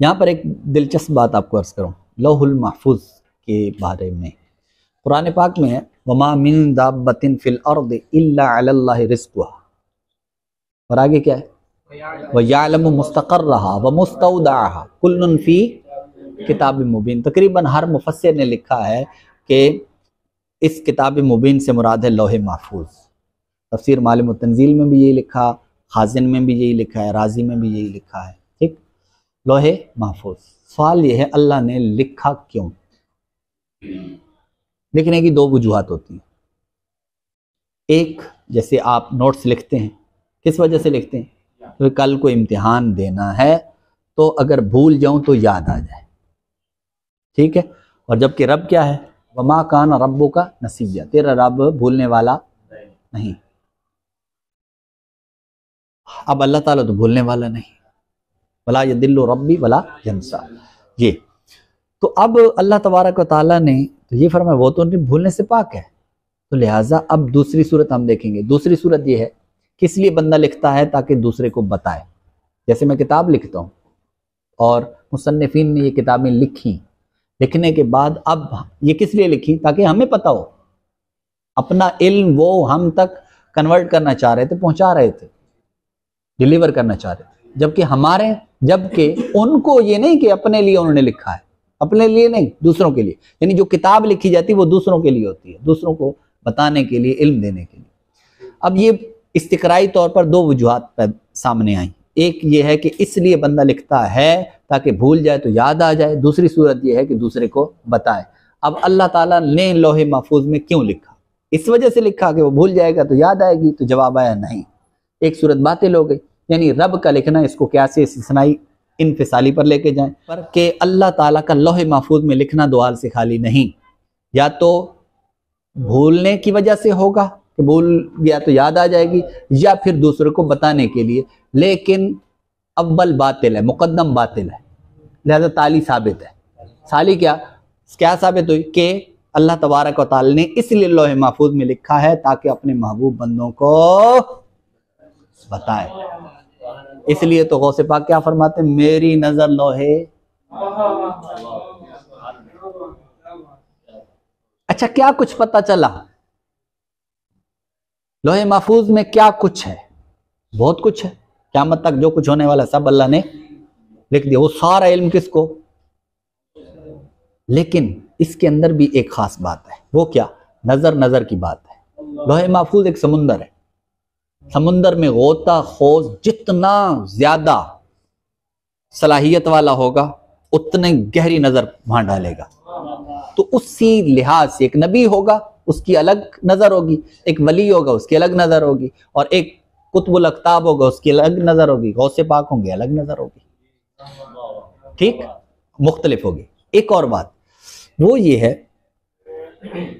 यहाँ पर एक दिलचस्प बात आपको अर्ज करूँ लौहुल महफूज के बारे में। कुरान पाक में है वमा मिन दाब्बतिन फिल अर्द इल्ला अलल्लाहि रिज़्क़ुहा, और आगे क्या है व यअलमु मुस्तक़र्रहा व मुस्तौदअहा कुल्लुन फी किताब मुबीन। तकरीबन हर मुफस्सिर ने लिखा है कि इस किताब मुबीन से मुराद है लौह महफूज। तफसीर मालिम तंजील में भी यही लिखा, खाजिन में भी यही लिखा है, राजी में भी यही लिखा है। ठीक, लौह महफूज। सवाल ये है अल्लाह ने लिखा क्यों? लिखने की दो वजूहात होती हैं। एक, जैसे आप नोट्स लिखते हैं, किस वजह से लिखते हैं? तो कल को इम्तिहान देना है तो अगर भूल जाऊं तो याद आ जाए। ठीक है, और जबकि रब क्या है वमा कान रब्बुका नसिया, तेरा रब भूलने वाला नहीं। अब अल्लाह ताला तो भूलने वाला नहीं, वला यदिल्लु रब्बी वला यंसा। ये तो अब अल्लाह तबारक व तआला ने तो ये फरमाया वो तो भूलने से पाक है, तो लिहाजा अब दूसरी सूरत हम देखेंगे। दूसरी सूरत ये है किस लिए बंदा लिखता है? ताकि दूसरे को बताए। जैसे मैं किताब लिखता हूँ और मुसन्निफीन ने ये किताबें लिखी, लिखने के बाद अब ये किस लिए लिखी? ताकि हमें पता हो, अपना इल्म वो हम तक कन्वर्ट करना चाह रहे थे, पहुंचा रहे थे, डिलीवर करना चाह रहे थे। जबकि उनको ये नहीं कि अपने लिए उन्होंने लिखा है, अपने लिए नहीं, दूसरों के लिए। यानी जो किताब लिखी जाती है वो दूसरों के लिए होती है, दूसरों को बताने के लिए, इल्म देने के लिए। अब ये इस्तिक़राई तौर पर दो वजूहात सामने आई। एक ये है कि इसलिए बंदा लिखता है ताकि भूल जाए तो याद आ जाए। दूसरी सूरत यह है कि दूसरे को बताए। अब अल्लाह ताला ने लौह महफूज में क्यों लिखा? इस वजह से लिखा कि वो भूल जाएगा तो याद आएगी, तो जवाब आया नहीं। एक सूरत बातिल हो गई, यानी रब का लिखना इसको क्या से इस्तिस्नाई इनफिसाली पर लेके जाएं, पर के अल्लाह ताला का लौह महफूज में लिखना दो हाल से खाली नहीं। या तो भूलने की वजह से होगा कि भूल गया तो याद आ जाएगी, या फिर दूसरे को बताने के लिए। लेकिन अव्वल बातिल है, मुकद्दम बातिल है, लिहाजा ताली साबित है। साली क्या साबित हुई? कि अल्लाह तबारक व तआला ने इसलिए लौह महफूज में लिखा है ताकि अपने महबूब बंदों को बताए। इसलिए तो गौसे पाक क्या फरमाते, मेरी नजर लोहे। अच्छा, क्या कुछ पता चला लोहे महफूज में? क्या कुछ है? बहुत कुछ है। क़यामत तक जो कुछ होने वाला सब अल्लाह ने लिख दिया, वो सारा इल्म किसको? लेकिन इसके अंदर भी एक खास बात है। वो क्या? नजर की बात है। लोहे महफूज एक समुंदर है, समुंदर में गोता खोज जितना ज्यादा सलाहियत वाला होगा उतने गहरी नजर वहां डालेगा। तो उसी लिहाज से एक नबी होगा उसकी अलग नजर होगी, एक वली होगा उसकी अलग नजर होगी, और एक कुतुबुल अख्ताब होगा उसकी अलग नजर होगी, गौसे पाक होंगे अलग नजर होगी। ठीक, मुख्तलिफ होगी। एक और बात वो ये है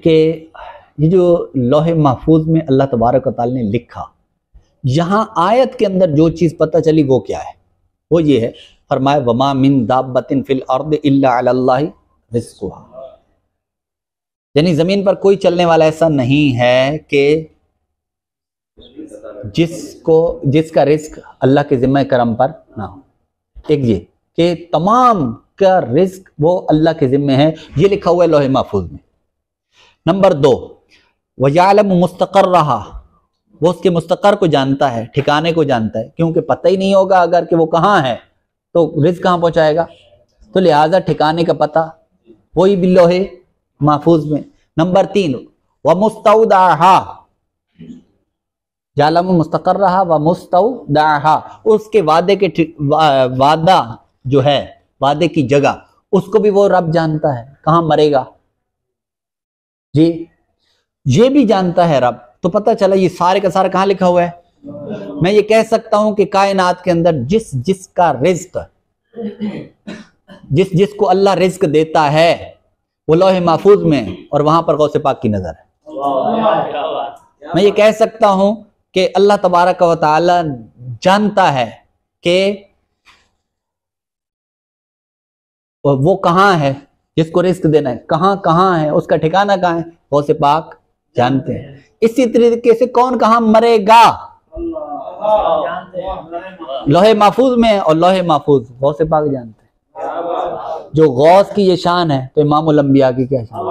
कि ये जो लौह महफूज में अल्लाह तबारक व तआला ने लिखा, यहां आयत के अंदर जो चीज पता चली वो क्या है? वो ये है, फरमाया वमा मिन दाब्बतिन फिल अर्द इल्ला अलल्लाहि रिज़्क़ुहा। यानी जमीन पर कोई चलने वाला ऐसा नहीं है कि जिसका रिस्क अल्लाह के जिम्मे करम पर ना हो। एक ये कि तमाम का रिस्क वो अल्लाह के जिम्मे है, ये लिखा हुआ है लौह महफूज में। नंबर 2, व यअलमु मुस्तक़र्रहा, वो उसके मुस्तक़र को जानता है, ठिकाने को जानता है, क्योंकि पता ही नहीं होगा अगर कि वो कहाँ है तो रिस्क कहाँ पहुंचाएगा। तो लिहाजा ठिकाने का पता वही भी लौहे महफूज में। नंबर 3, व मुस्तौदाहा, यअलमु मुस्तक़र्रहा व मुस्तौदाहा, उसके वादा जो है, वादे की जगह, उसको भी वो रब जानता है, कहाँ मरेगा जी, ये भी जानता है रब। तो पता चला ये सारे का सारा कहाँ लिखा हुआ है। मैं ये कह सकता हूं कि कायनात के अंदर जिसका रिज्क, जिसको अल्लाह रिज्क देता है वो लौह महफूज में, और वहां पर गौसे पाक की नजर है। मैं ये कह सकता हूं कि अल्लाह तबारक व तआला जानता है कि वो कहाँ है, जिसको रिस्क देना है कहाँ है, उसका ठिकाना कहाँ है, गौसे पाक जानते हैं। इसी तरीके से कौन कहाँ मरेगा लोहे महफूज में, और लोहे महफूज गौसे पाक जानते हैं। जो गौस की ये शान है तो इमामुल अंबिया की क्या शान है?